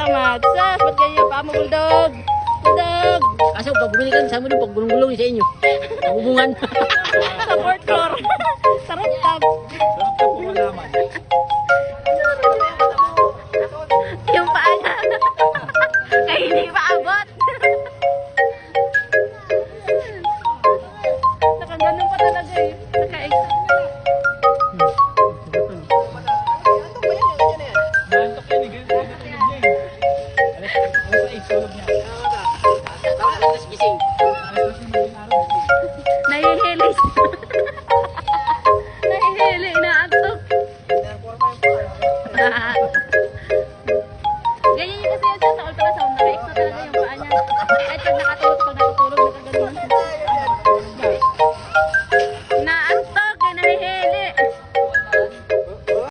tamad. Sas, ba't ganyan pa mo, Bulldog? Bulldog! Kaso pag bumili ka, saan mo din pag gulong-gulong sa inyo? Pagubungan. Sa fourth floor. Sa rooftop. Yung paa niya. Kaya hindi maabot. Nakaganon pa talaga eh. Naka-exam. Nahihilis. Nahihili, inaantok.